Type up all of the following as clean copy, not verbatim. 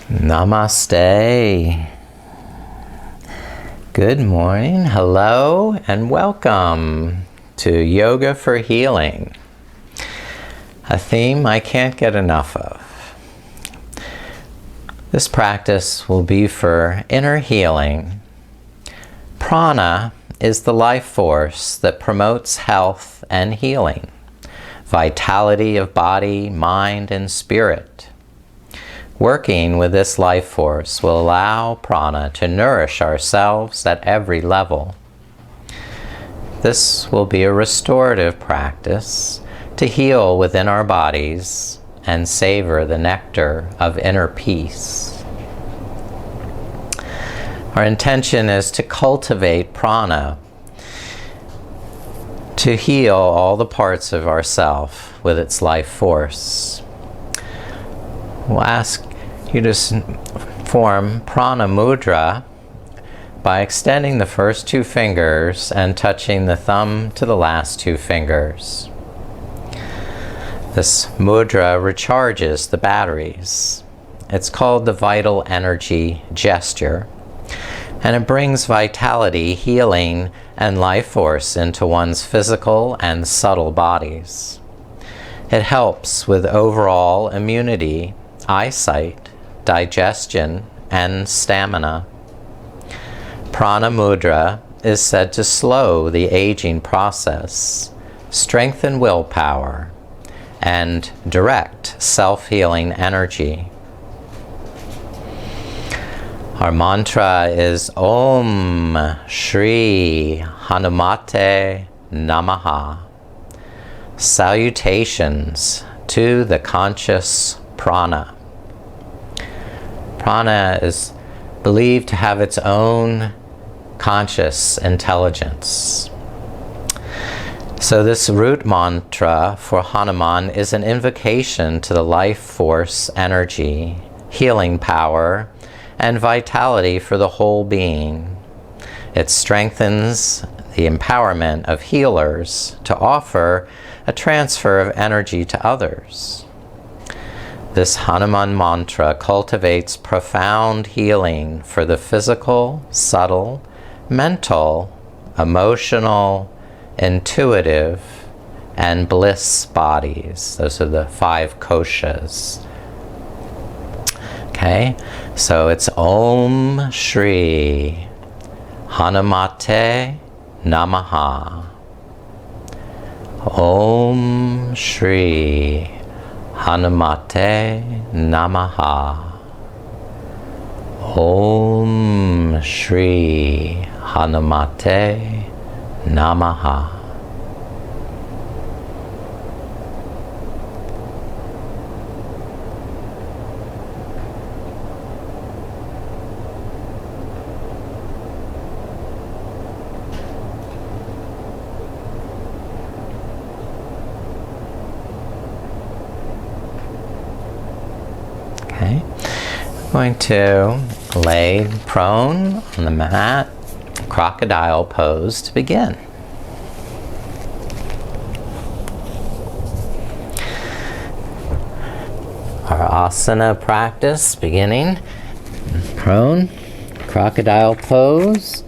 Namaste. Good morning, hello, and welcome to Yoga for Healing, a theme I can't get enough of. This practice will be for inner healing. Prana is the life force that promotes health and healing, vitality of body, mind, and spirit. Working with this life force will allow prana to nourish ourselves at every level. This will be a restorative practice to heal within our bodies and savor the nectar of inner peace. Our intention is to cultivate prana, to heal all the parts of ourself with its life force. We'll ask you to form prana mudra by extending the first two fingers and touching the thumb to the last two fingers. This mudra recharges the batteries. It's called the vital energy gesture, and it brings vitality, healing, and life force into one's physical and subtle bodies. It helps with overall immunity, eyesight, digestion, and stamina. Prana mudra is said to slow the aging process, strengthen willpower, and direct self-healing energy. Our mantra is Om Shri Hanumate Namaha. Salutations to the conscious prana. Prana is believed to have its own conscious intelligence. So this root mantra for Hanuman is an invocation to the life force energy, healing power, and vitality for the whole being. It strengthens the empowerment of healers to offer a transfer of energy to others. This Hanuman mantra cultivates profound healing for the physical, subtle, mental, emotional, intuitive, and bliss bodies. Those are the 5 koshas. Okay, so it's Om Shri Hanumate Namaha. Om Shri Hanumate Namaha. Om Shri Hanumate Namaha. Okay, I'm going to lay prone on the mat, crocodile pose to begin. Our asana practice beginning prone, crocodile pose.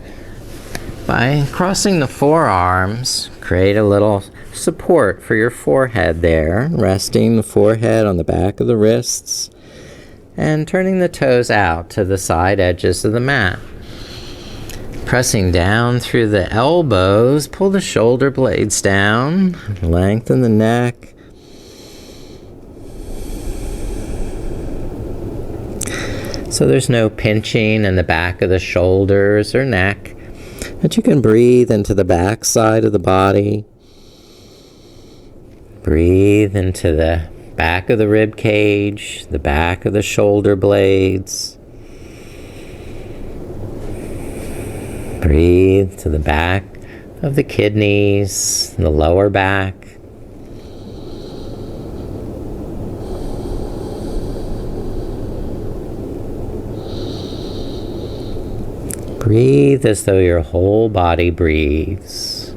By crossing the forearms, create a little support for your forehead there, resting the forehead on the back of the wrists, and turning the toes out to the side edges of the mat. Pressing down through the elbows, pull the shoulder blades down, lengthen the neck. So there's no pinching in the back of the shoulders or neck, but you can breathe into the back side of the body. Breathe into the back of the rib cage, the back of the shoulder blades. Breathe to the back of the kidneys, the lower back. Breathe as though your whole body breathes.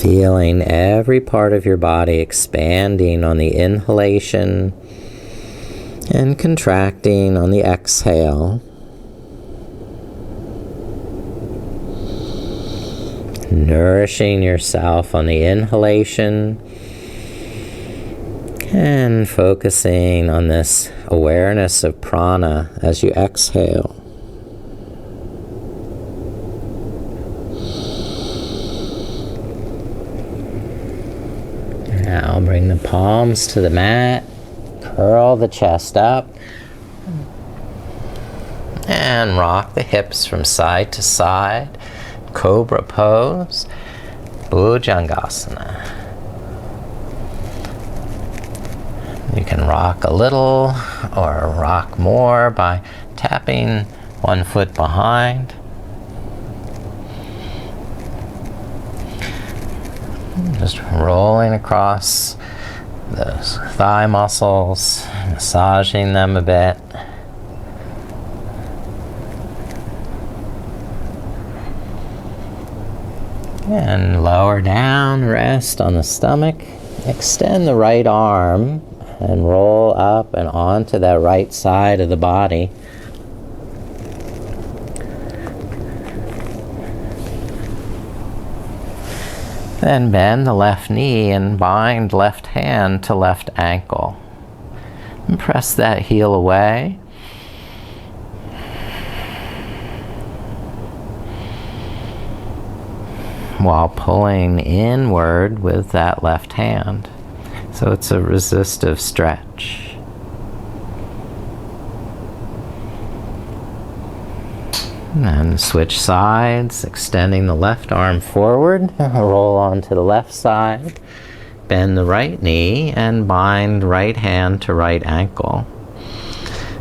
Feeling every part of your body expanding on the inhalation and contracting on the exhale. Nourishing yourself on the inhalation and focusing on this awareness of prana as you exhale. Now bring the palms to the mat, curl the chest up, and rock the hips from side to side. Cobra pose, Bhujangasana. You can rock a little or rock more by tapping one foot behind. Just rolling across those thigh muscles, massaging them a bit. And lower down, rest on the stomach. Extend the right arm and roll up and onto that right side of the body. Then bend the left knee and bind left hand to left ankle. And press that heel away. While pulling inward with that left hand. So it's a resistive stretch. And switch sides, extending the left arm forward, roll onto the left side, bend the right knee, and bind right hand to right ankle.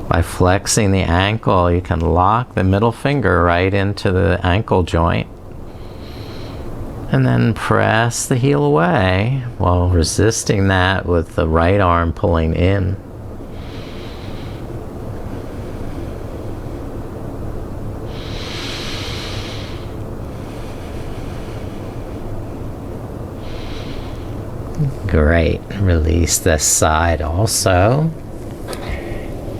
By flexing the ankle, you can lock the middle finger right into the ankle joint. And then press the heel away while resisting that with the right arm pulling in. Great. Release this side also.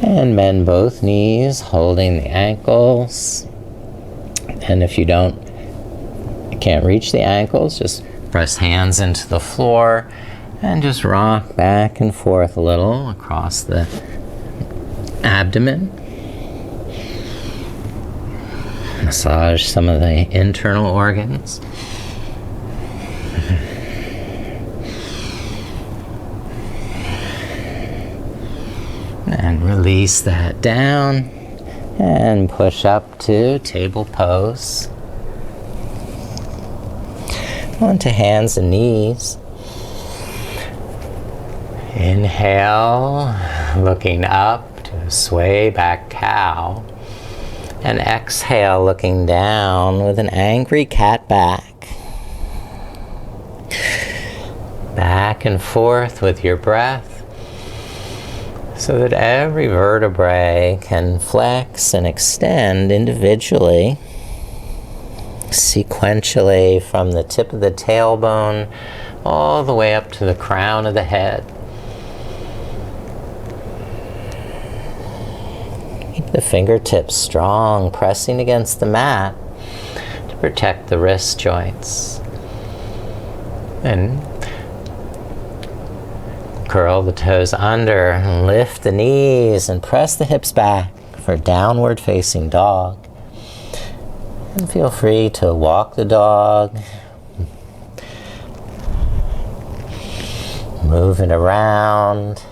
And bend both knees, holding the ankles. And if you can't reach the ankles, just press hands into the floor and just rock back and forth a little across the abdomen. Massage some of the internal organs. And release that down and push up to table pose. Onto hands and knees. Inhale, looking up to sway back cow. And exhale, looking down with an angry cat back. Back and forth with your breath, so that every vertebrae can flex and extend individually. Sequentially from the tip of the tailbone all the way up to the crown of the head. Keep the fingertips strong, pressing against the mat to protect the wrist joints. And curl the toes under and lift the knees and press the hips back for downward facing dog. And feel free to walk the dog, move it around.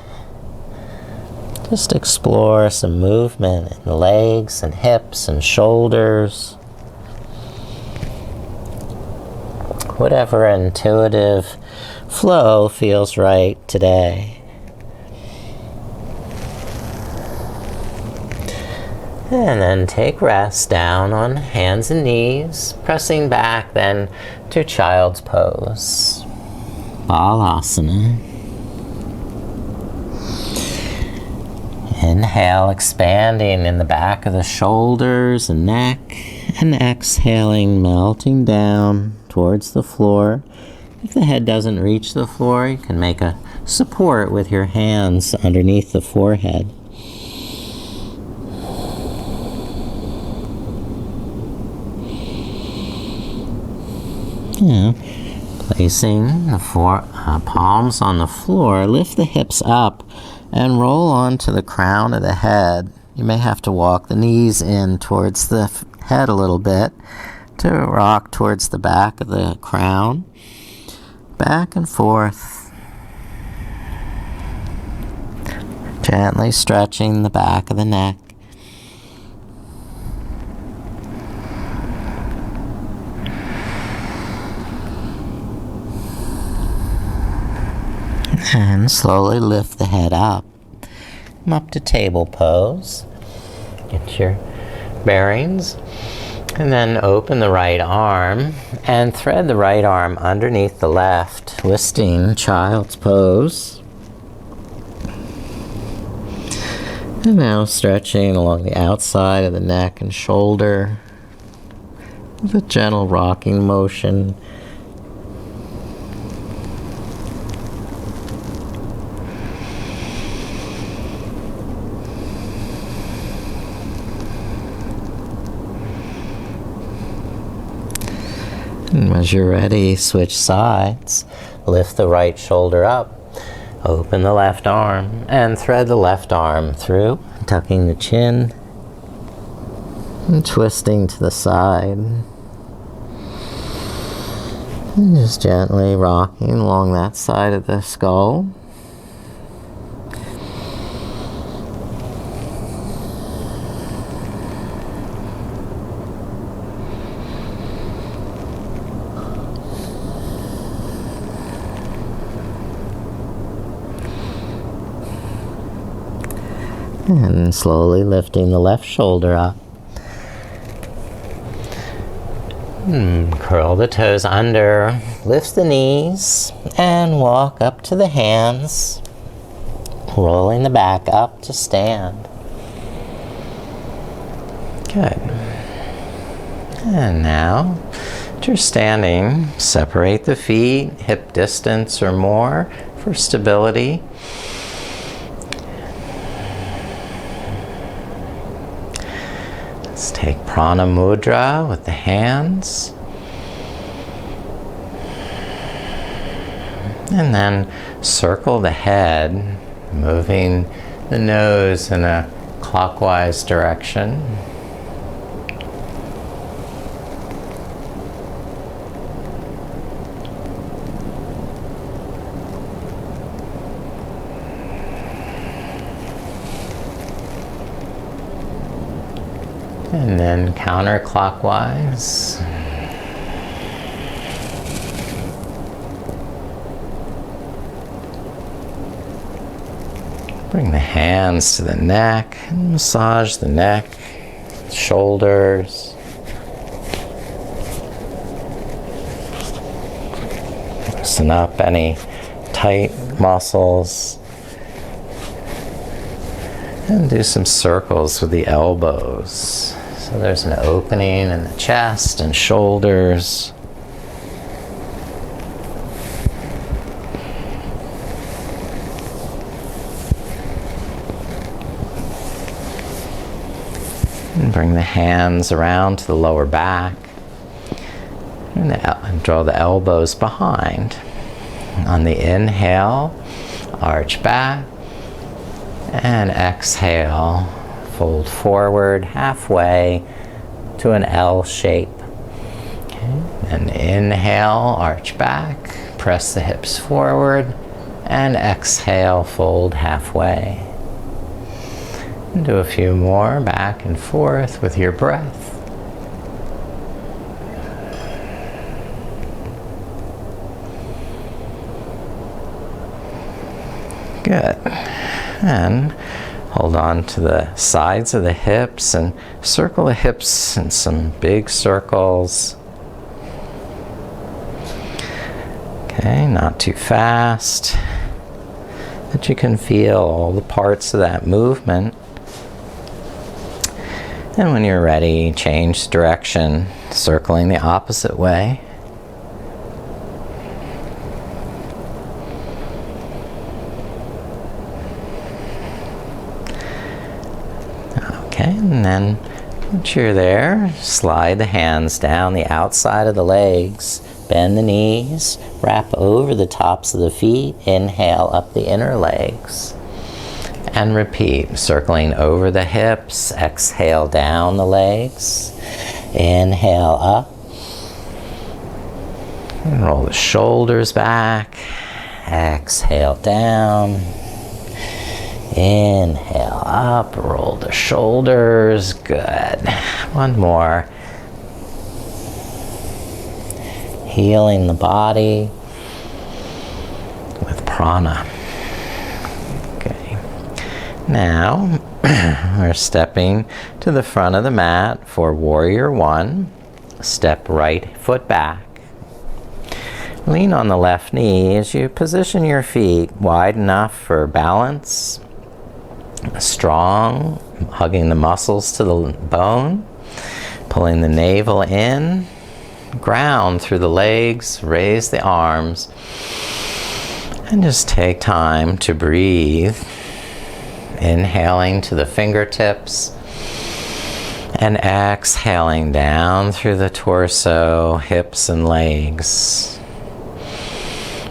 Just explore some movement in the legs and hips and shoulders. Whatever intuitive flow feels right today. And then take rest down on hands and knees, pressing back then to child's pose. Balasana. Inhale, expanding in the back of the shoulders and neck, and exhaling, melting down towards the floor. If the head doesn't reach the floor, you can make a support with your hands underneath the forehead. Yeah. Placing the palms on the floor, lift the hips up and roll onto the crown of the head. You may have to walk the knees in towards the head a little bit to rock towards the back of the crown. Back and forth. Gently stretching the back of the neck. And slowly lift the head up. Come up to table pose. Get your bearings. And then open the right arm and thread the right arm underneath the left, twisting child's pose. And now stretching along the outside of the neck and shoulder with a gentle rocking motion. And as you're ready, switch sides. Lift the right shoulder up. Open the left arm and thread the left arm through, tucking the chin and twisting to the side. And just gently rocking along that side of the skull. And slowly lifting the left shoulder up. Curl the toes under, lift the knees, and walk up to the hands, rolling the back up to stand. Good. And now, as you're standing, separate the feet, hip distance or more for stability. Let's take Prana Mudra with the hands. And then circle the head, moving the nose in a clockwise direction. And then counterclockwise. Bring the hands to the neck and massage the neck, shoulders. Loosen up any tight muscles. And do some circles with the elbows. So there's an opening in the chest and shoulders. And bring the hands around to the lower back. And draw the elbows behind. On the inhale, arch back. And exhale, fold forward halfway to an L shape. Okay. And inhale, arch back, press the hips forward, and exhale, fold halfway. And do a few more back and forth with your breath. Good. And hold on to the sides of the hips and circle the hips in some big circles. Okay, not too fast, but you can feel all the parts of that movement. And when you're ready, change direction, circling the opposite way. And then once you're there, slide the hands down the outside of the legs, bend the knees, wrap over the tops of the feet, inhale up the inner legs. And repeat, circling over the hips, exhale down the legs, inhale up. And roll the shoulders back, exhale down, inhale up, roll the shoulders, good. One more. Healing the body with prana. Okay. Now, we're stepping to the front of the mat for warrior one. Step right foot back. Lean on the left knee as you position your feet wide enough for balance. Strong, hugging the muscles to the bone. Pulling the navel in. Ground through the legs, raise the arms. And just take time to breathe. Inhaling to the fingertips. And exhaling down through the torso, hips and legs.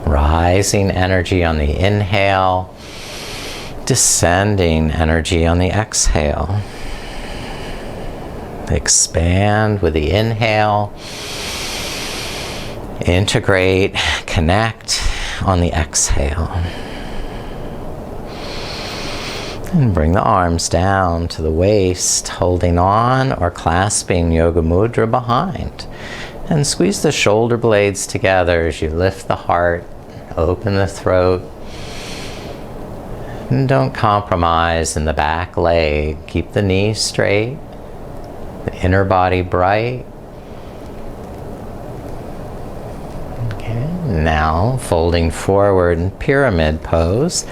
Rising energy on the inhale, descending energy on the exhale. Expand with the inhale, integrate, connect on the exhale. And bring the arms down to the waist, holding on or clasping Yoga Mudra behind. And squeeze the shoulder blades together as you lift the heart. Open the throat. And don't compromise in the back leg. Keep the knees straight. The inner body bright. Okay. Now, folding forward in pyramid pose.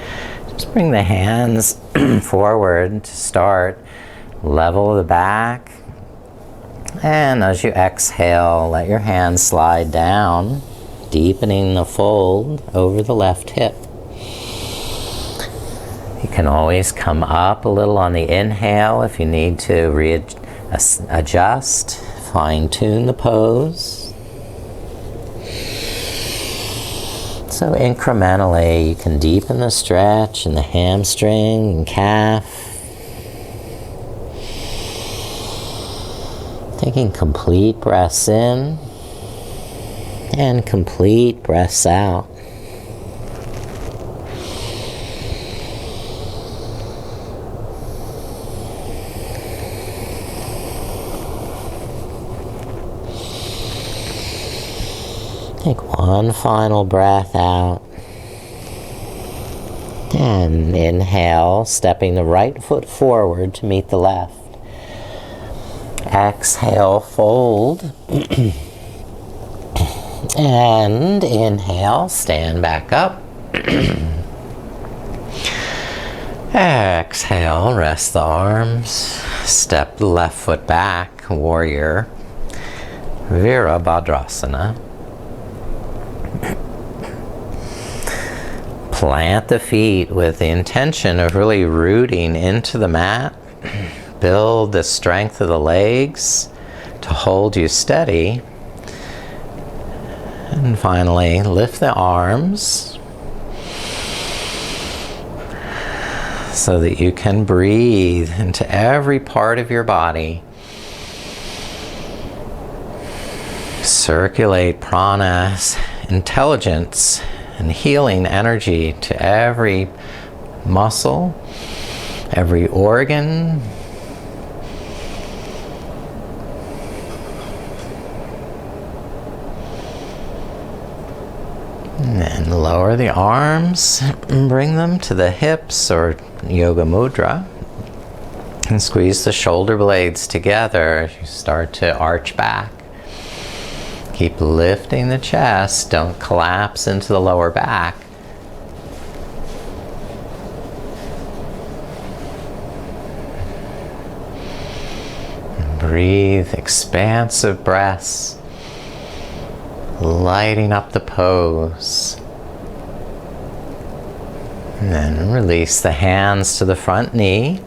Just bring the hands forward to start. Level the back. And as you exhale, let your hands slide down. Deepening the fold over the left hip. You can always come up a little on the inhale if you need to adjust, fine-tune the pose. So incrementally, you can deepen the stretch in the hamstring and calf. Taking complete breaths in. And complete breaths out. Take one final breath out. And inhale, stepping the right foot forward to meet the left. Exhale, fold. And inhale, stand back up. Exhale, rest the arms. Step the left foot back, warrior. Virabhadrasana. Plant the feet with the intention of really rooting into the mat. Build the strength of the legs to hold you steady. And finally, lift the arms so that you can breathe into every part of your body. Circulate prana's intelligence and healing energy to every muscle, every organ. And then lower the arms and bring them to the hips or Yoga Mudra. And squeeze the shoulder blades together as you start to arch back. Keep lifting the chest. Don't collapse into the lower back. And breathe expansive breaths. Lighting up the pose. And then release the hands to the front knee.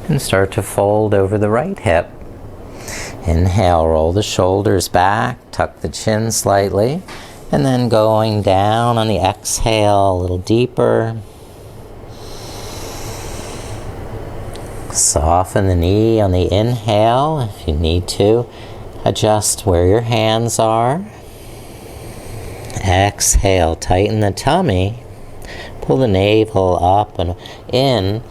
and start to fold over the right hip. Inhale, roll the shoulders back, tuck the chin slightly, and then going down on the exhale a little deeper. Soften the knee on the inhale. If you need to, adjust where your hands are. Exhale, tighten the tummy. Pull the navel up and in.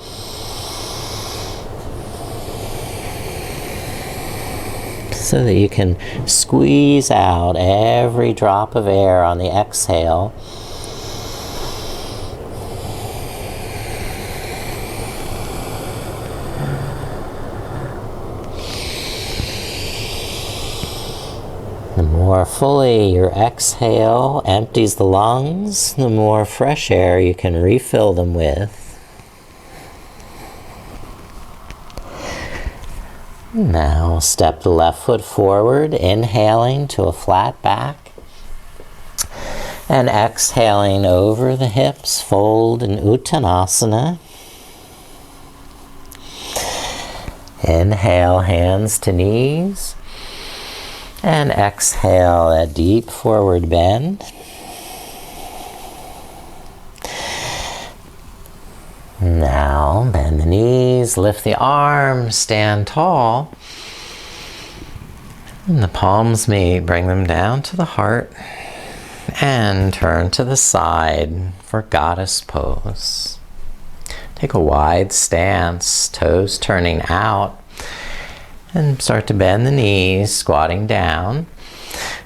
So that you can squeeze out every drop of air on the exhale. The more fully your exhale empties the lungs, the more fresh air you can refill them with. Now step the left foot forward, inhaling to a flat back. And exhaling over the hips, fold in Uttanasana. Inhale, hands to knees. And exhale, a deep forward bend. Now bend the knees, lift the arms, stand tall. And the palms meet, bring them down to the heart. And turn to the side for goddess pose. Take a wide stance, toes turning out. And start to bend the knees, squatting down.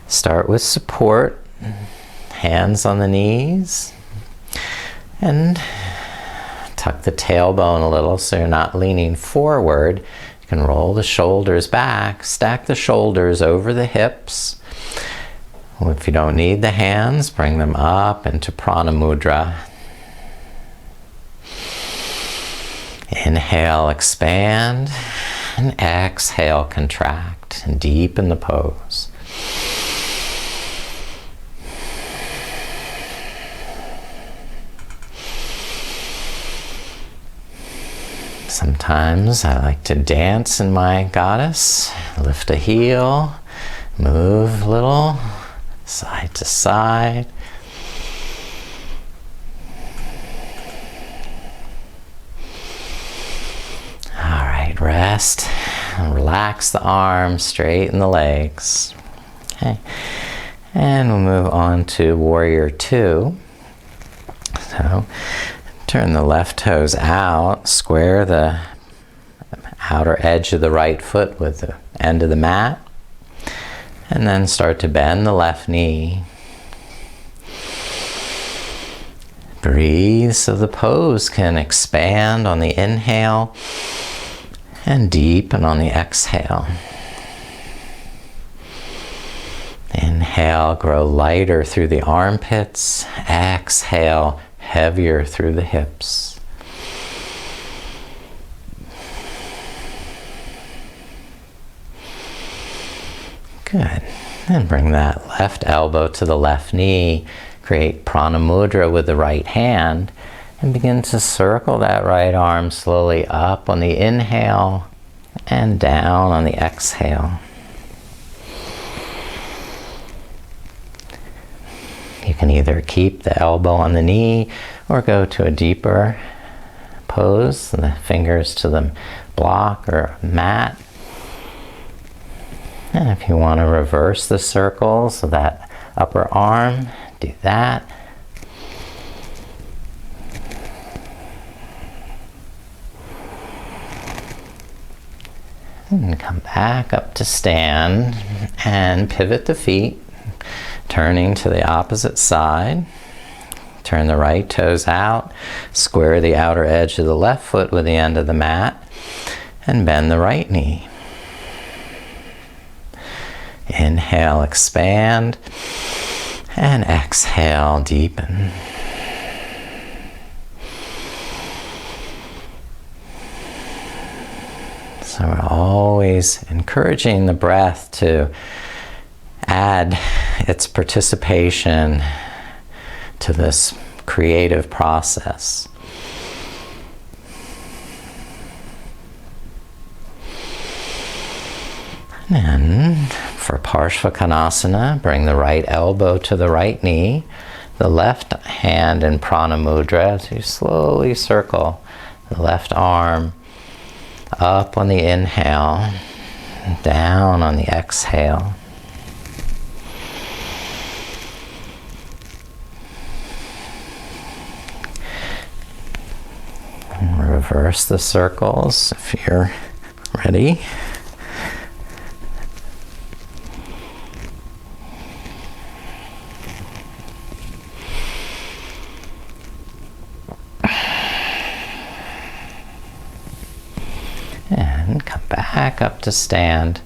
Start with support, hands on the knees. And tuck the tailbone a little so you're not leaning forward. You can roll the shoulders back, stack the shoulders over the hips. If you don't need the hands, bring them up into Prana Mudra. Inhale, expand. And exhale, contract and deepen the pose. Sometimes I like to dance in my goddess. Lift a heel, move a little, side to side. All right, rest and relax the arms, straighten the legs. Okay, and we'll move on to Warrior Two. So, turn the left toes out, square the outer edge of the right foot with the end of the mat, and then start to bend the left knee. Breathe so the pose can expand on the inhale and deepen on the exhale. Inhale, grow lighter through the armpits. Exhale, heavier through the hips. Good. And bring that left elbow to the left knee. Create Prana Mudra with the right hand. And begin to circle that right arm slowly up on the inhale and down on the exhale. You can either keep the elbow on the knee or go to a deeper pose, the fingers to the block or mat. And if you want to reverse the circle, so that upper arm, do that. And come back up to stand and pivot the feet, turning to the opposite side. Turn the right toes out, square the outer edge of the left foot with the end of the mat, and bend the right knee. Inhale, expand, and exhale, deepen. So we're always encouraging the breath to add its participation to this creative process. for Parshvakonasana, bring the right elbow to the right knee, the left hand in Prana mudra as you slowly circle the left arm up on the inhale, down on the exhale. And reverse the circles if you're ready. And come back up to stand.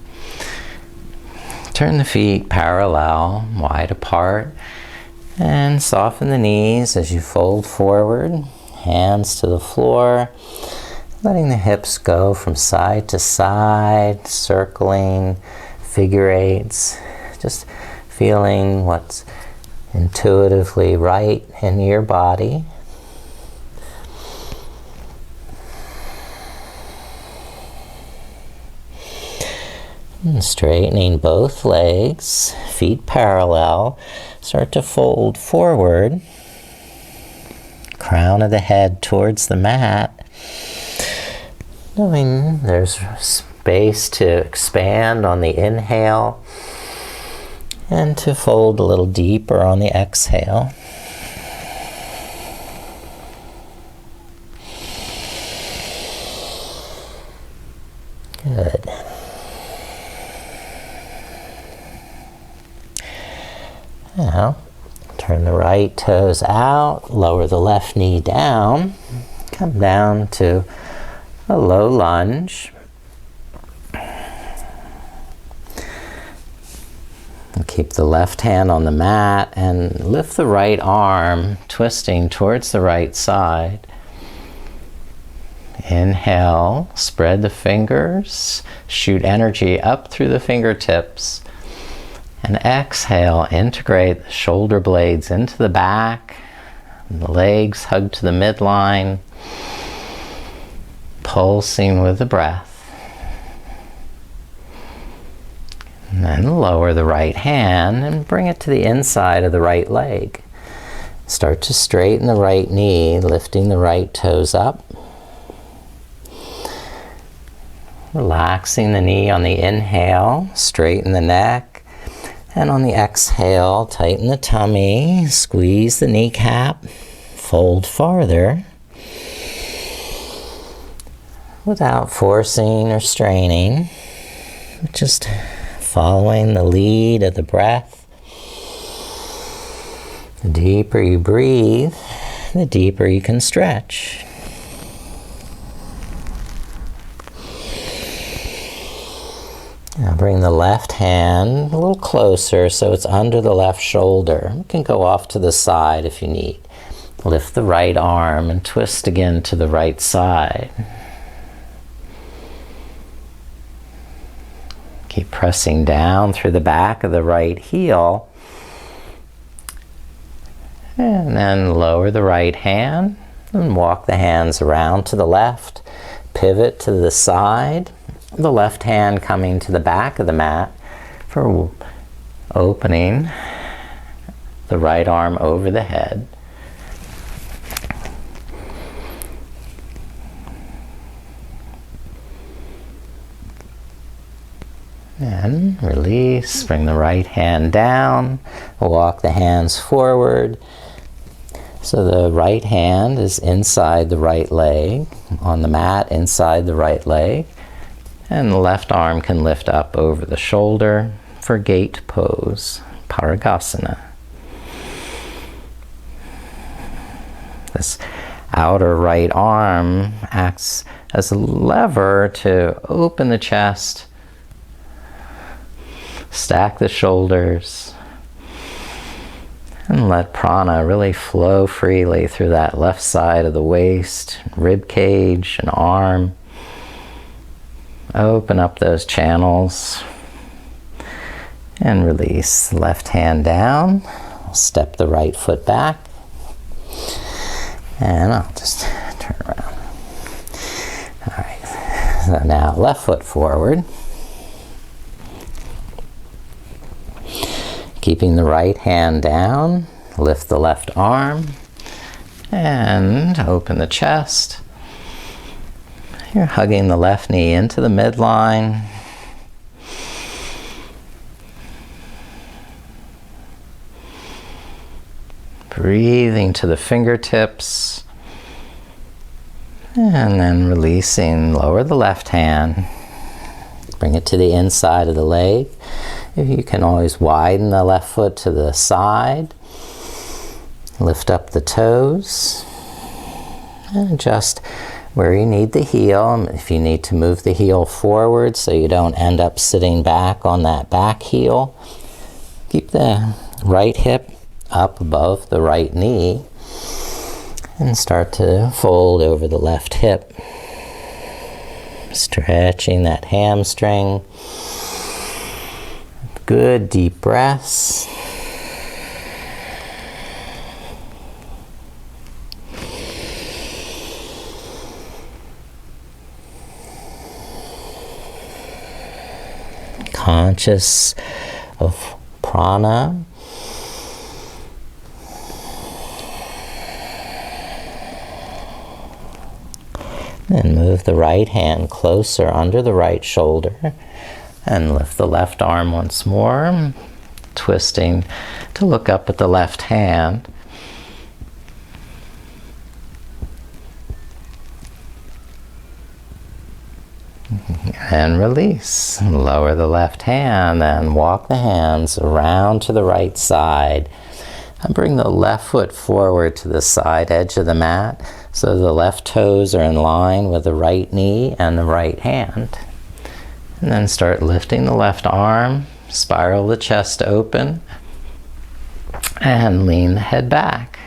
Turn the feet parallel, wide apart, and soften the knees as you fold forward, hands to the floor, letting the hips go from side to side, circling, figure eights, just feeling what's intuitively right in your body. And straightening both legs, feet parallel, start to fold forward, crown of the head towards the mat, knowing there's space to expand on the inhale and to fold a little deeper on the exhale. Good. Now, turn the right toes out, lower the left knee down, come down to a low lunge. And keep the left hand on the mat and lift the right arm, twisting towards the right side. Inhale, spread the fingers, shoot energy up through the fingertips. And exhale, integrate the shoulder blades into the back, the legs hug to the midline, pulsing with the breath. And then lower the right hand and bring it to the inside of the right leg. Start to straighten the right knee, lifting the right toes up. Relaxing the knee on the inhale, straighten the neck. And on the exhale, tighten the tummy, squeeze the kneecap, fold farther without forcing or straining, just following the lead of the breath. The deeper you breathe, the deeper you can stretch. Now bring the left hand a little closer so it's under the left shoulder. You can go off to the side if you need. Lift the right arm and twist again to the right side. Keep pressing down through the back of the right heel. And then lower the right hand and walk the hands around to the left. Pivot to the side. The left hand coming to the back of the mat for opening the right arm over the head. And release, bring the right hand down, walk the hands forward. So the right hand is inside the right leg, on the mat inside the right leg. And the left arm can lift up over the shoulder for gate pose, Parigasana. This outer right arm acts as a lever to open the chest, stack the shoulders, and let prana really flow freely through that left side of the waist, rib cage, and arm. Open up those channels and release. Left hand down. Step the right foot back. And I'll just turn around. All right. So now left foot forward. Keeping the right hand down, lift the left arm and open the chest. You're hugging the left knee into the midline. Breathing to the fingertips. And then releasing, lower the left hand. Bring it to the inside of the leg. If you can always widen the left foot to the side. Lift up the toes. And adjust where you need the heel. If you need to move the heel forward so you don't end up sitting back on that back heel. Keep the right hip up above the right knee. And start to fold over the left hip. Stretching that hamstring. Good deep breaths. Conscious of prana. And move the right hand closer under the right shoulder. And lift the left arm once more. Twisting to look up at the left hand. And release. Lower the left hand and walk the hands around to the right side. And bring the left foot forward to the side edge of the mat so the left toes are in line with the right knee and the right hand. And then start lifting the left arm, spiral the chest open, and lean the head back.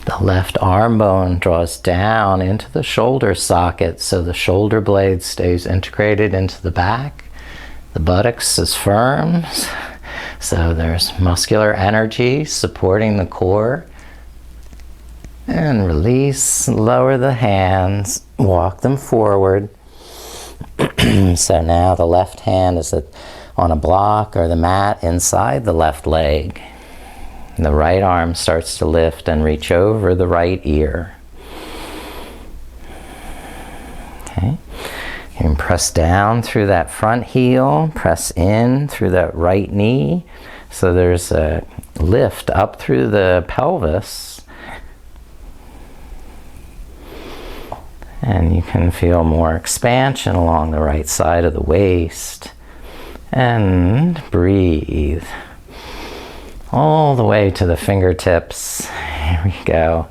The left arm bone draws down into the shoulder socket so the shoulder blade stays integrated into the back. The buttocks is firm, so there's muscular energy supporting the core. And release, lower the hands, walk them forward. So now the left hand is on a block or the mat inside the left leg. The right arm starts to lift and reach over the right ear. Okay. You can press down through that front heel, press in through that right knee. So there's a lift up through the pelvis. And you can feel more expansion along the right side of the waist. And breathe. All the way to the fingertips. Here we go.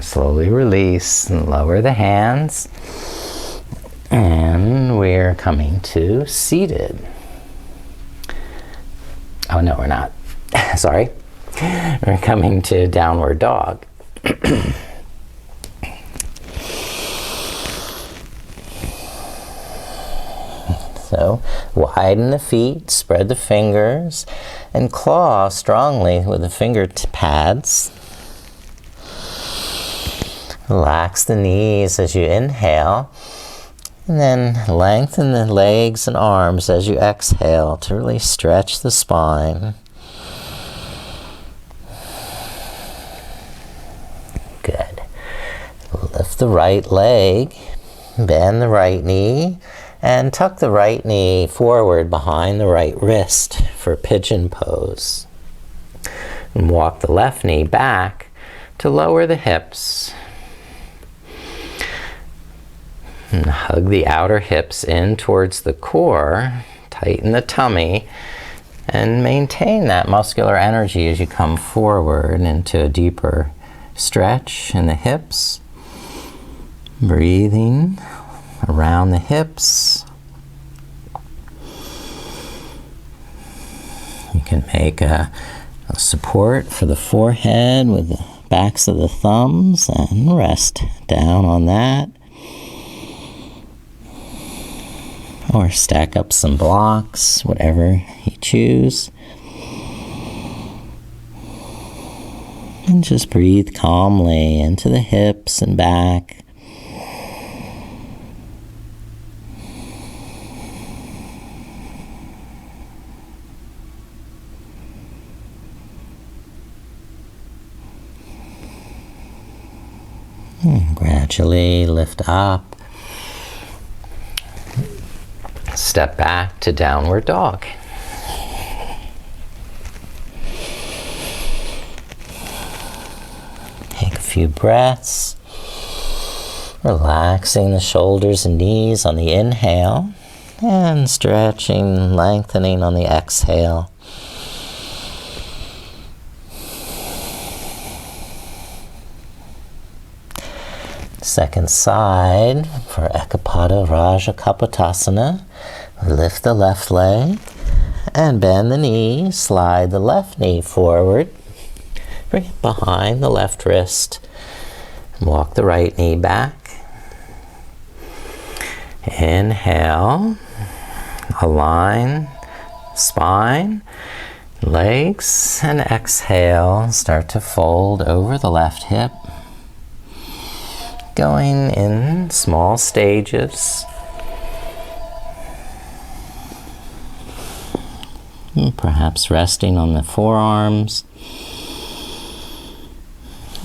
Slowly release and lower the hands. And we're coming to seated. Oh no, we're not. Sorry. We're coming to downward dog. So widen the feet, spread the fingers, and claw strongly with the finger pads. Relax the knees as you inhale, and then lengthen the legs and arms as you exhale to really stretch the spine. Good. Lift the right leg, bend the right knee, and tuck the right knee forward behind the right wrist for pigeon pose. And walk the left knee back to lower the hips. And hug the outer hips in towards the core. Tighten the tummy. And maintain that muscular energy as you come forward into a deeper stretch in the hips. Breathing around the hips. You can make a support for the forehead with the backs of the thumbs and rest down on that. Or stack up some blocks, whatever you choose. And just breathe calmly into the hips and back. Gradually lift up. Step back to downward dog. Take a few breaths, relaxing the shoulders and knees on the inhale, and stretching, lengthening on the exhale. Second side for Ekapada Raja Kapotasana. Lift the left leg and bend the knee. Slide the left knee forward. Bring it behind the left wrist. Walk the right knee back. Inhale. Align spine, legs, and exhale. Start to fold over the left hip. Going in small stages. Perhaps resting on the forearms,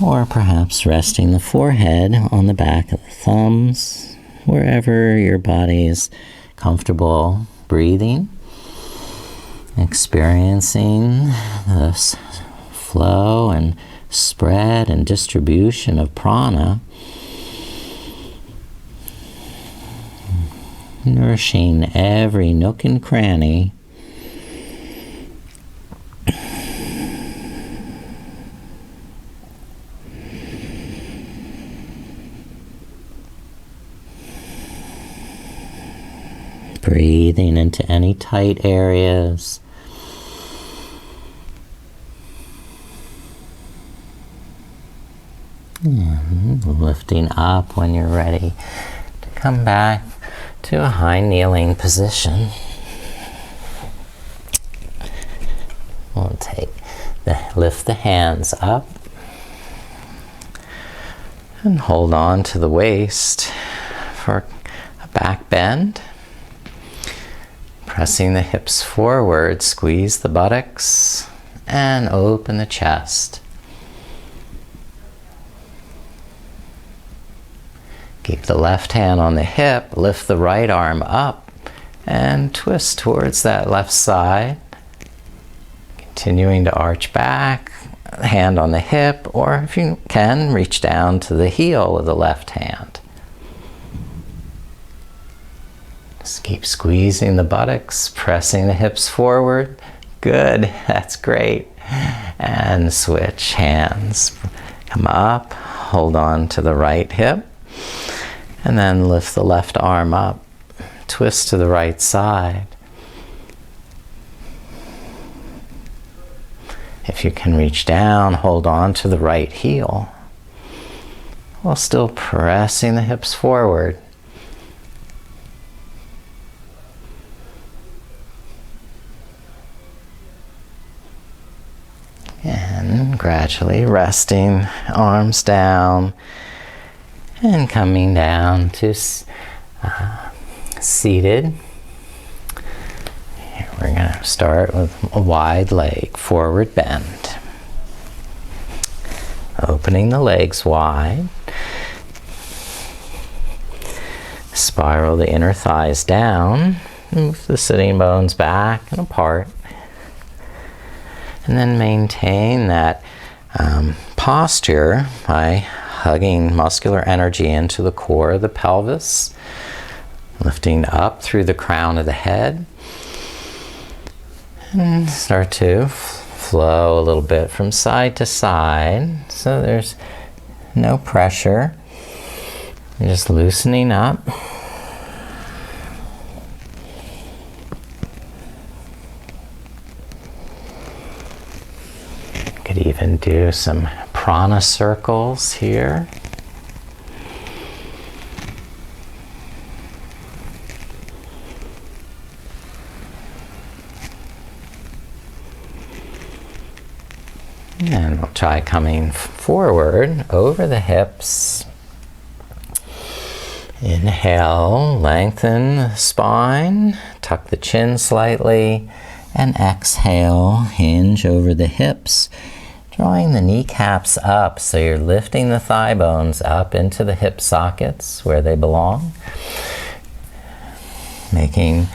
or perhaps resting the forehead on the back of the thumbs, wherever your body is comfortable breathing, experiencing this flow and spread and distribution of prana, nourishing every nook and cranny. Breathing into any tight areas. And lifting up when you're ready to come back to a high kneeling position. We'll lift the hands up and hold on to the waist for a back bend. Pressing the hips forward, squeeze the buttocks and open the chest. Keep the left hand on the hip, lift the right arm up and twist towards that left side. Continuing to arch back, hand on the hip, or if you can, reach down to the heel of the left hand. Just keep squeezing the buttocks, pressing the hips forward. Good, that's great. And switch hands. Come up, hold on to the right hip, and then lift the left arm up. Twist to the right side. If you can reach down, hold on to the right heel, while still pressing the hips forward. And gradually resting, arms down, and coming down to seated. Here we're going to start with a wide leg forward bend. Opening the legs wide. Spiral the inner thighs down. Move the sitting bones back and apart. And then maintain that posture by hugging muscular energy into the core of the pelvis, lifting up through the crown of the head, and start to flow a little bit from side to side. So there's no pressure. You're just loosening up. Could even do some prana circles here. And we'll try coming forward over the hips. Inhale, lengthen the spine, tuck the chin slightly, and exhale, hinge over the hips Drawing the kneecaps up, so you're lifting the thigh bones up into the hip sockets where they belong. Making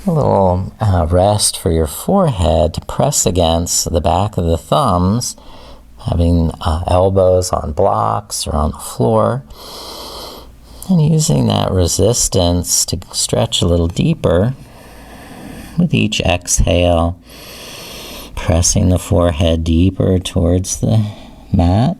a little rest for your forehead to press against the back of the thumbs, having elbows on blocks or on the floor, and using that resistance to stretch a little deeper with each exhale, pressing the forehead deeper towards the mat.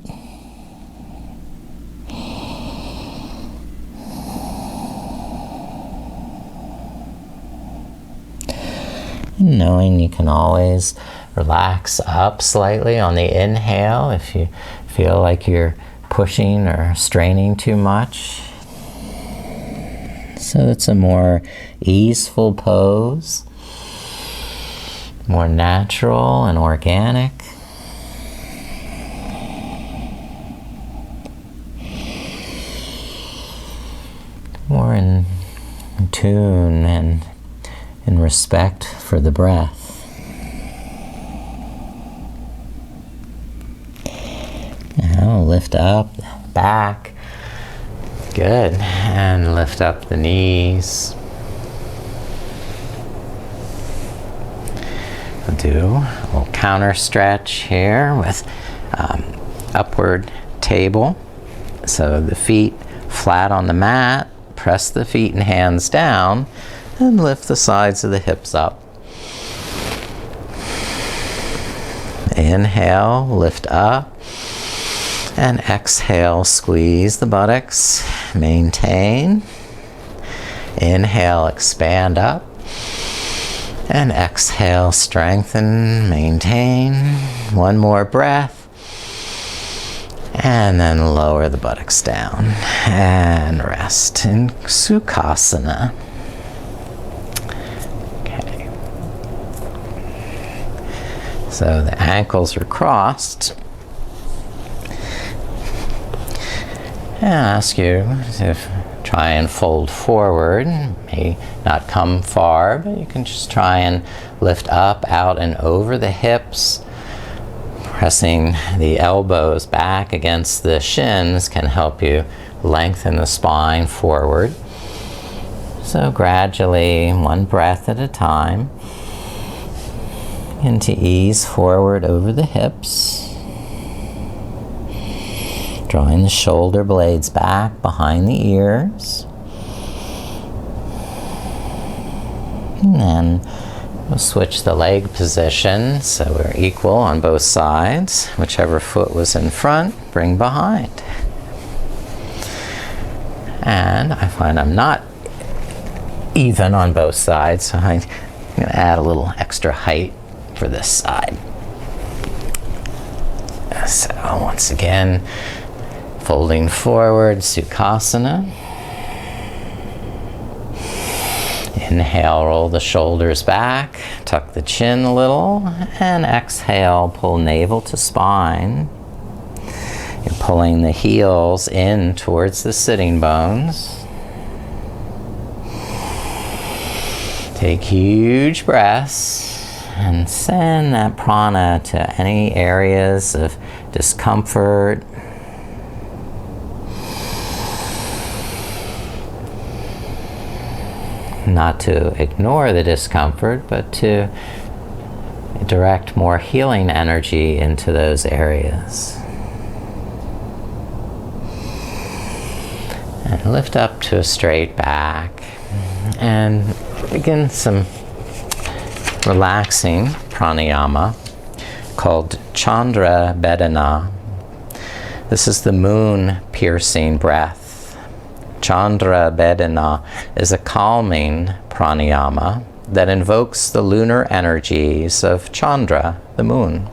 And knowing you can always relax up slightly on the inhale if you feel like you're pushing or straining too much. So it's a more easeful pose, more natural and organic. More in tune and in respect for the breath. Now lift up, back. Good. And lift up the knees. We'll do a little counter stretch here with upward table. So the feet flat on the mat. Press the feet and hands down and lift the sides of the hips up. Inhale, lift up. And exhale, squeeze the buttocks, maintain. Inhale, expand up. And exhale, strengthen, maintain. One more breath. And then lower the buttocks down. And rest in Sukhasana. Okay. So the ankles are crossed. And I ask you to try and fold forward. May not come far, but you can just try and lift up, out, and over the hips. Pressing the elbows back against the shins can help you lengthen the spine forward. So gradually, one breath at a time, and to ease forward over the hips. Drawing the shoulder blades back behind the ears. And then we'll switch the leg position so we're equal on both sides. Whichever foot was in front, bring behind. And I find I'm not even on both sides, so I'm going to add a little extra height for this side. So once again, folding forward, Sukhasana. Inhale, roll the shoulders back, tuck the chin a little, and exhale, pull navel to spine. You're pulling the heels in towards the sitting bones. Take huge breaths and send that prana to any areas of discomfort. Not to ignore the discomfort, but to direct more healing energy into those areas. And lift up to a straight back. And begin some relaxing pranayama called Chandra Bedana. This is the moon piercing breath. Chandra Bedana is a calming pranayama that invokes the lunar energies of Chandra, the moon.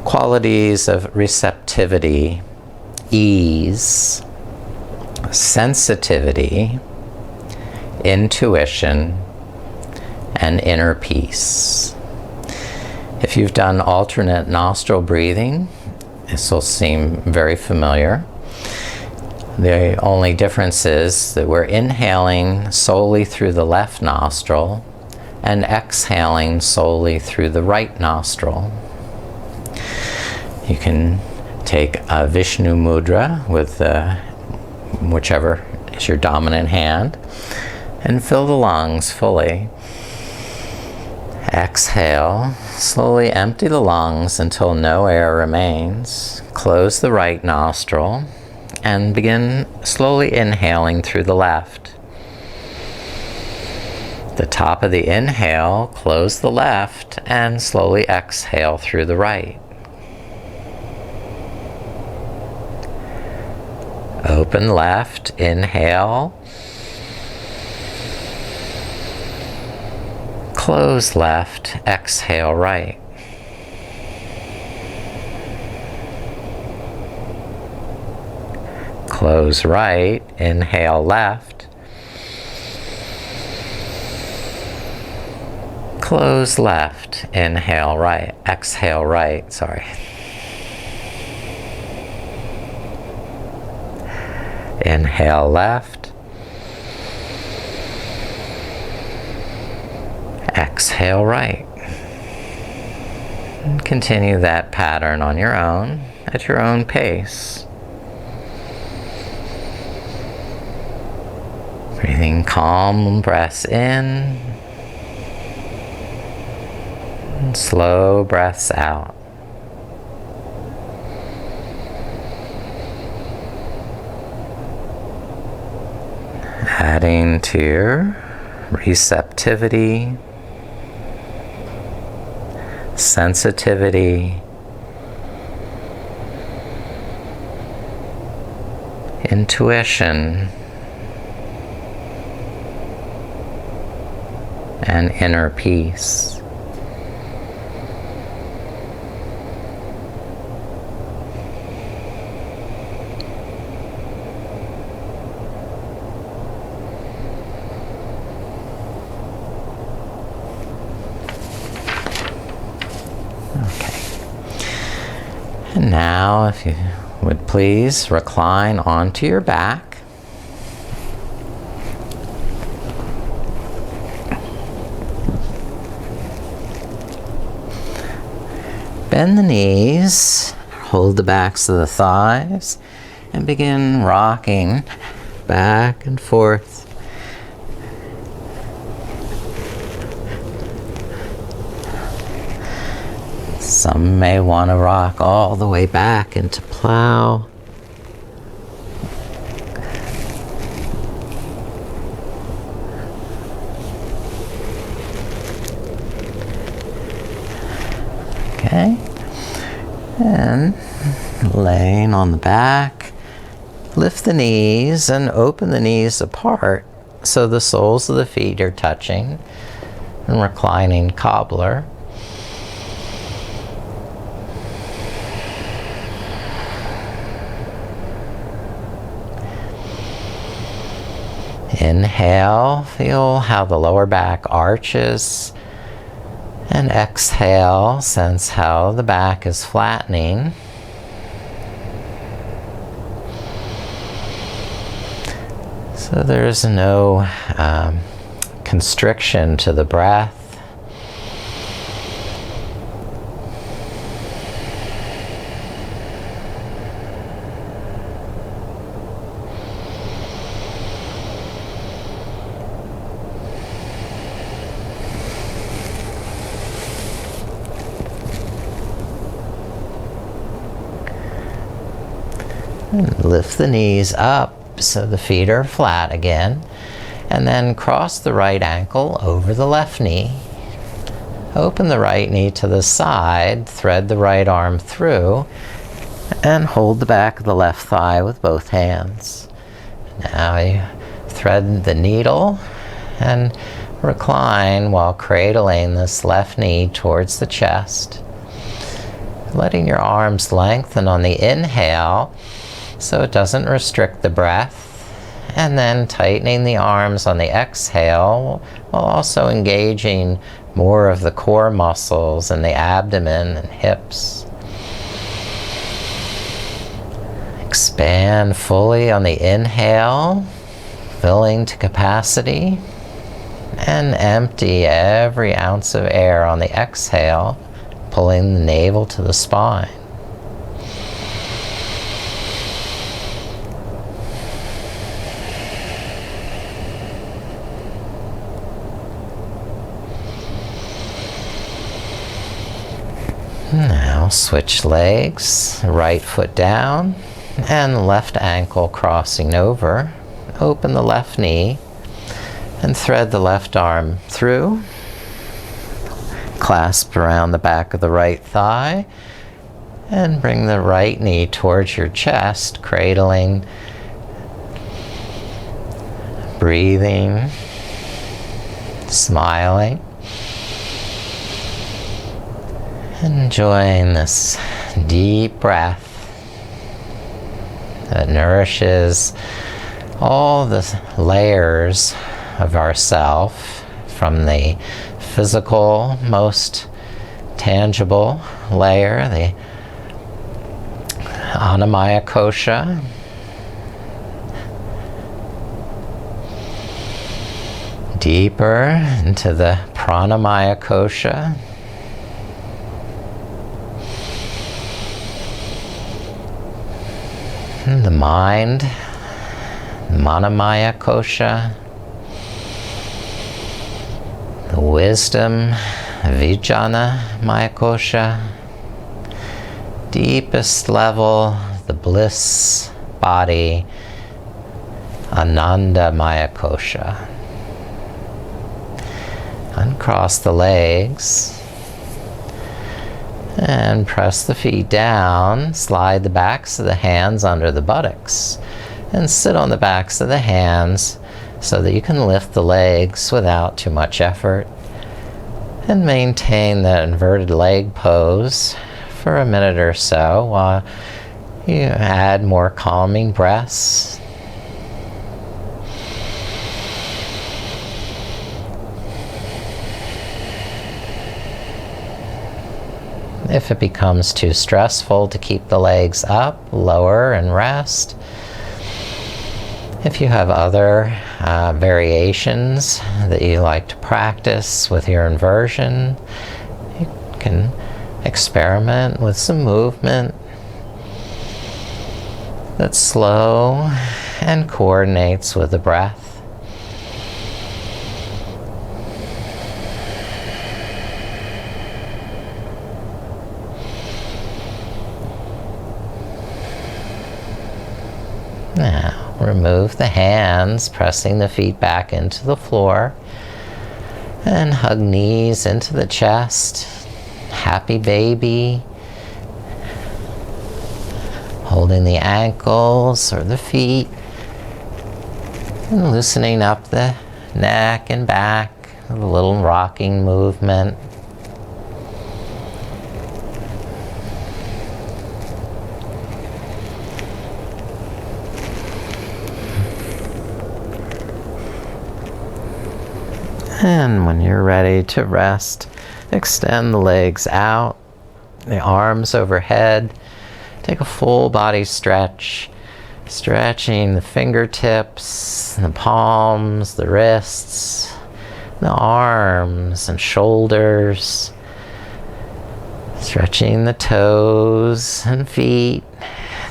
Qualities of receptivity, ease, sensitivity, intuition, and inner peace. If you've done alternate nostril breathing, this will seem very familiar. The only difference is that we're inhaling solely through the left nostril and exhaling solely through the right nostril. You can take a Vishnu mudra with whichever is your dominant hand and fill the lungs fully. Exhale, slowly empty the lungs until no air remains. Close the right nostril and begin slowly inhaling through the left. The top of the inhale, close the left and slowly exhale through the right. Open left, inhale. Close left, exhale right. Close right, inhale left. Close left, inhale right, exhale right, sorry. Inhale left. Exhale right. And continue that pattern on your own, at your own pace. Breathing calm breaths in, and slow breaths out. Adding to your receptivity, sensitivity, intuition, and inner peace. And now, if you would please recline onto your back. Bend the knees, hold the backs of the thighs, and begin rocking back and forth. Some may want to rock all the way back into plow. Okay. And laying on the back, lift the knees and open the knees apart so the soles of the feet are touching, and reclining cobbler. Inhale, feel how the lower back arches, and exhale, sense how the back is flattening. So there's no constriction to the breath. And lift the knees up so the feet are flat again, and then cross the right ankle over the left knee. Open the right knee to the side, thread the right arm through, and hold the back of the left thigh with both hands. Now you thread the needle and recline while cradling this left knee towards the chest. Letting your arms lengthen on the inhale so it doesn't restrict the breath, and then tightening the arms on the exhale while also engaging more of the core muscles in the abdomen and hips. Expand fully on the inhale, filling to capacity, and empty every ounce of air on the exhale, pulling the navel to the spine. Now switch legs, right foot down and left ankle crossing over. Open the left knee and thread the left arm through. Clasp around the back of the right thigh and bring the right knee towards your chest, cradling, breathing, smiling, enjoying this deep breath that nourishes all the layers of ourself, from the physical, most tangible layer, the Annamaya kosha, deeper into the Pranamaya kosha, and the mind, Manamaya kosha, the wisdom, Vijnana Maya kosha, deepest level, the bliss body, Ananda Maya kosha. Uncross the legs and press the feet down. Slide the backs of the hands under the buttocks and sit on the backs of the hands so that you can lift the legs without too much effort, and maintain the inverted leg pose for a minute or so while you add more calming breaths. If it becomes too stressful to keep the legs up, lower and rest. If you have other variations that you like to practice with your inversion, you can experiment with some movement that's slow and coordinates with the breath. Now, remove the hands, pressing the feet back into the floor, and hug knees into the chest. Happy baby. Holding the ankles or the feet, and loosening up the neck and back, a little rocking movement. And when you're ready to rest, extend the legs out, the arms overhead. Take a full body stretch, stretching the fingertips, the palms, the wrists, the arms and shoulders. Stretching the toes and feet,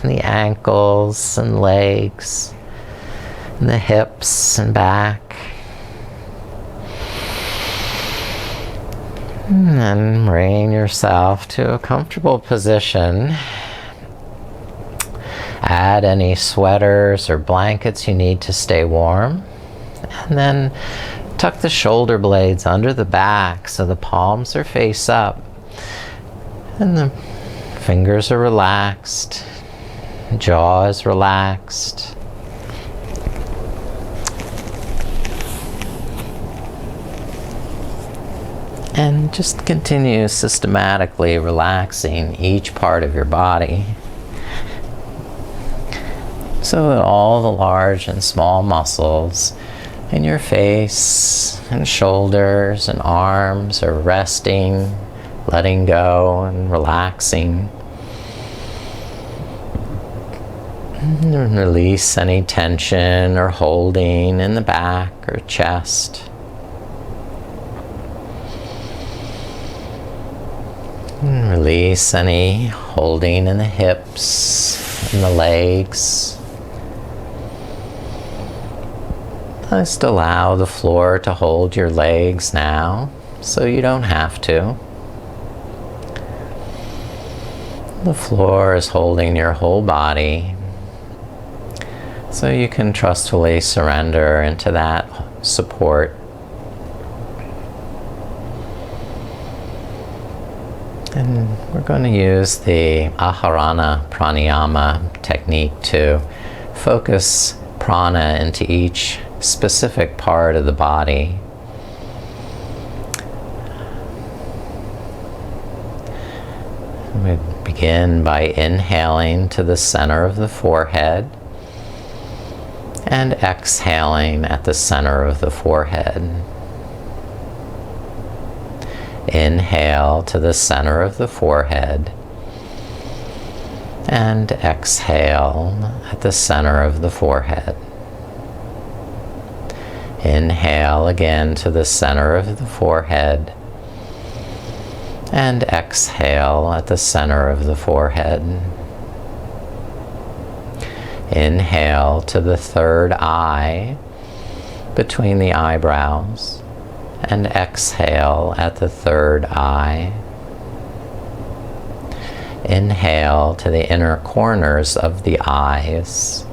and the ankles and legs, and the hips and back. And then bring yourself to a comfortable position. Add any sweaters or blankets you need to stay warm. And then tuck the shoulder blades under the back so the palms are face up. And the fingers are relaxed. Jaw is relaxed. And just continue systematically relaxing each part of your body, so that all the large and small muscles in your face and shoulders and arms are resting, letting go and relaxing. And release any tension or holding in the back or chest. And release any holding in the hips and the legs. Just allow the floor to hold your legs now, so you don't have to. The floor is holding your whole body, so you can trustfully surrender into that support. And we're going to use the Aharana pranayama technique to focus prana into each specific part of the body. We begin by inhaling to the center of the forehead and exhaling at the center of the forehead. Inhale to the center of the forehead and exhale at the center of the forehead. Inhale again to the center of the forehead and exhale at the center of the forehead. Inhale to the third eye between the eyebrows and exhale at the third eye. Inhale to the inner corners of the eyes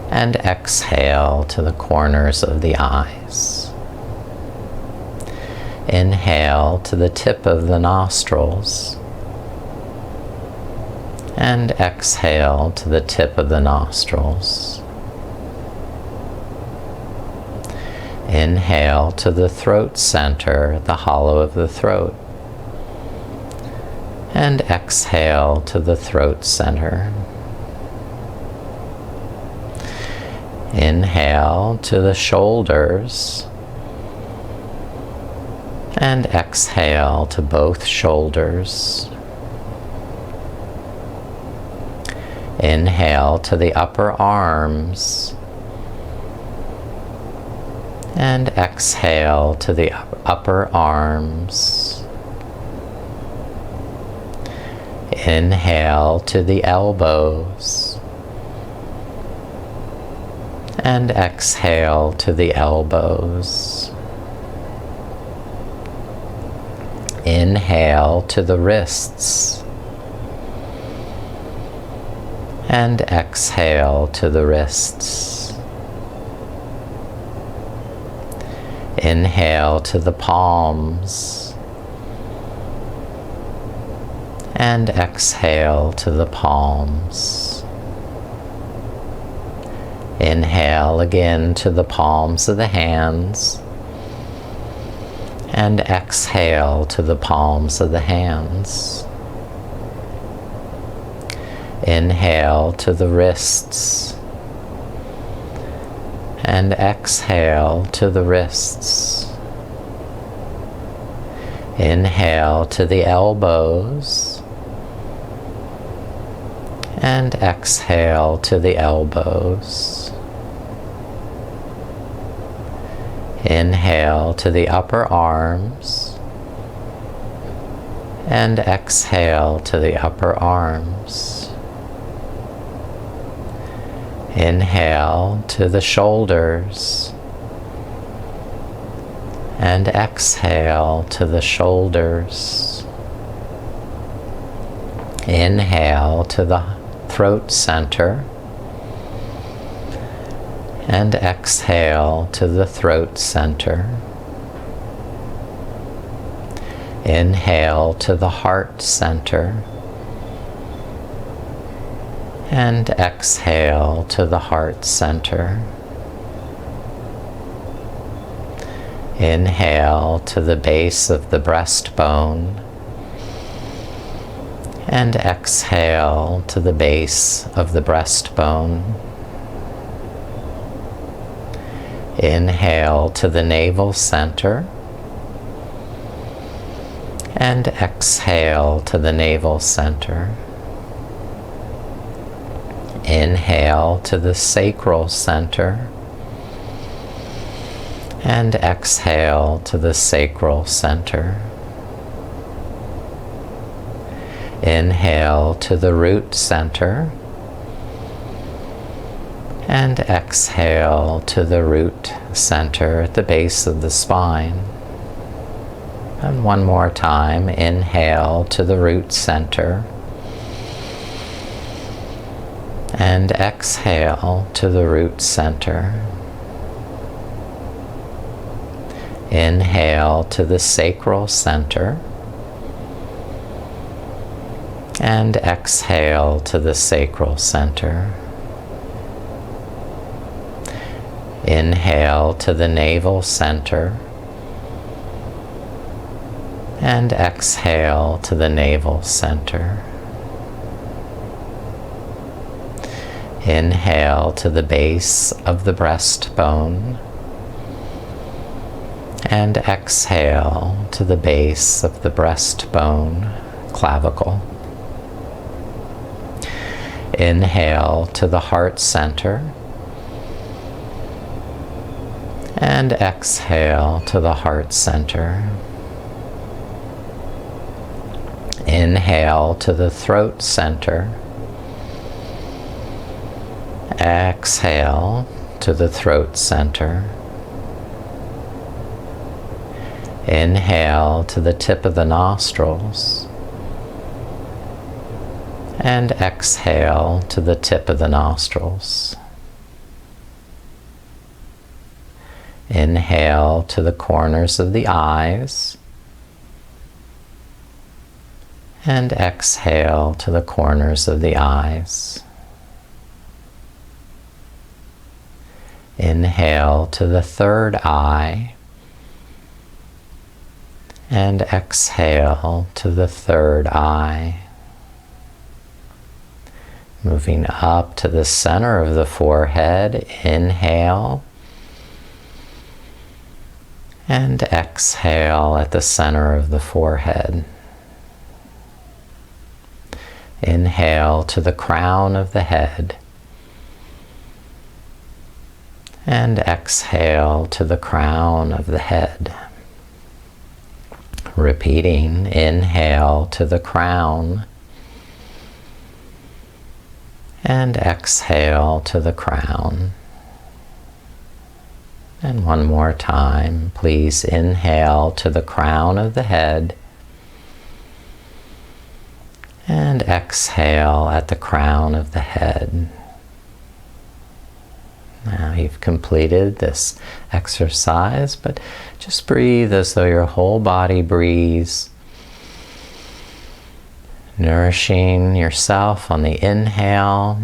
and exhale to the corners of the eyes. Inhale to the tip of the nostrils and exhale to the tip of the nostrils. Inhale to the throat center, the hollow of the throat, and exhale to the throat center. Inhale to the shoulders and exhale to both shoulders. Inhale to the upper arms and exhale to the upper arms. Inhale to the elbows and exhale to the elbows. Inhale to the wrists and exhale to the wrists. Inhale to the palms and exhale to the palms. Inhale again to the palms of the hands and exhale to the palms of the hands. Inhale to the wrists and exhale to the wrists. Inhale to the elbows and exhale to the elbows. Inhale to the upper arms and exhale to the upper arms. Inhale to the shoulders and exhale to the shoulders. Inhale to the throat center and exhale to the throat center. Inhale to the heart center and exhale to the heart center. Inhale to the base of the breastbone and exhale to the base of the breastbone. Inhale to the navel center and exhale to the navel center. Inhale to the sacral center and exhale to the sacral center. Inhale to the root center and exhale to the root center at the base of the spine. And one more time, inhale to the root center. And exhale to the root center. Inhale to the sacral center. And exhale to the sacral center. Inhale to the navel center. And exhale to the navel center. Inhale to the base of the breastbone. And exhale to the base of the breastbone, clavicle. Inhale to the heart center. And exhale to the heart center. Inhale to the throat center. Exhale to the throat center. Inhale to the tip of the nostrils. And exhale to the tip of the nostrils. Inhale to the corners of the eyes. And exhale to the corners of the eyes. Inhale to the third eye. And exhale to the third eye. Moving up to the center of the forehead, inhale. And exhale at the center of the forehead. Inhale to the crown of the head. And exhale to the crown of the head. Repeating, inhale to the crown. And exhale to the crown. And one more time, please inhale to the crown of the head. And exhale at the crown of the head. Now you've completed this exercise, but just breathe as though your whole body breathes. Nourishing yourself on the inhale.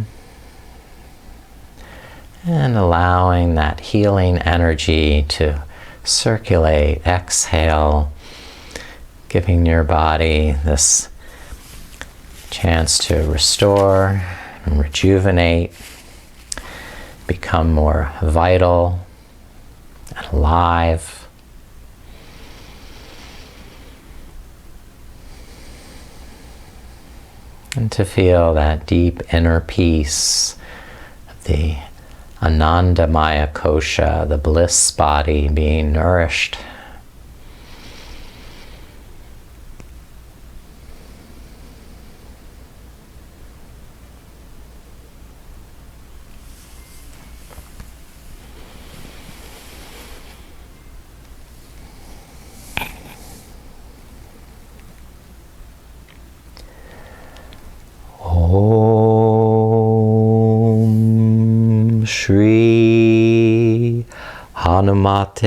And allowing that healing energy to circulate. Exhale, giving your body this chance to restore and rejuvenate, become more vital and alive. And to feel that deep inner peace of the Anandamaya kosha, the bliss body being nourished. Shri Hanumate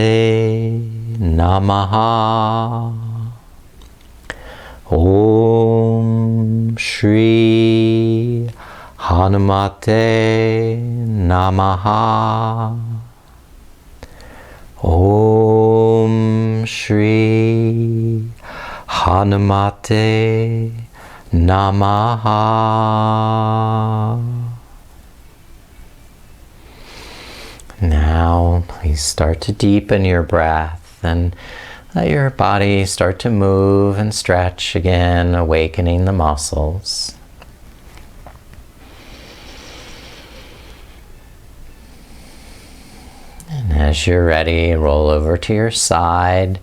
Namaha. Om Shri Hanumate Namaha. Om Shri Hanumate Namaha. Now, please start to deepen your breath and let your body start to move and stretch again, awakening the muscles. And as you're ready, roll over to your side.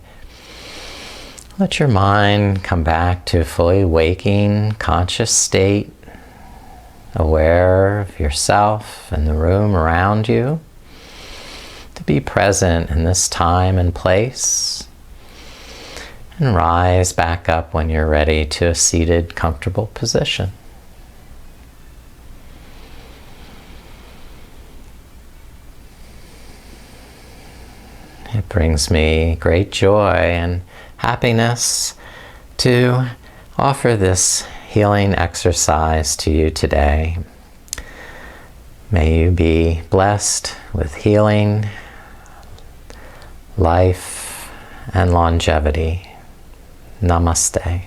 Let your mind come back to a fully waking, conscious state, aware of yourself and the room around you. To be present in this time and place. And rise back up when you're ready to a seated, comfortable position. It brings me great joy and happiness to offer this healing exercise to you today. May you be blessed with healing, life, and longevity. Namaste.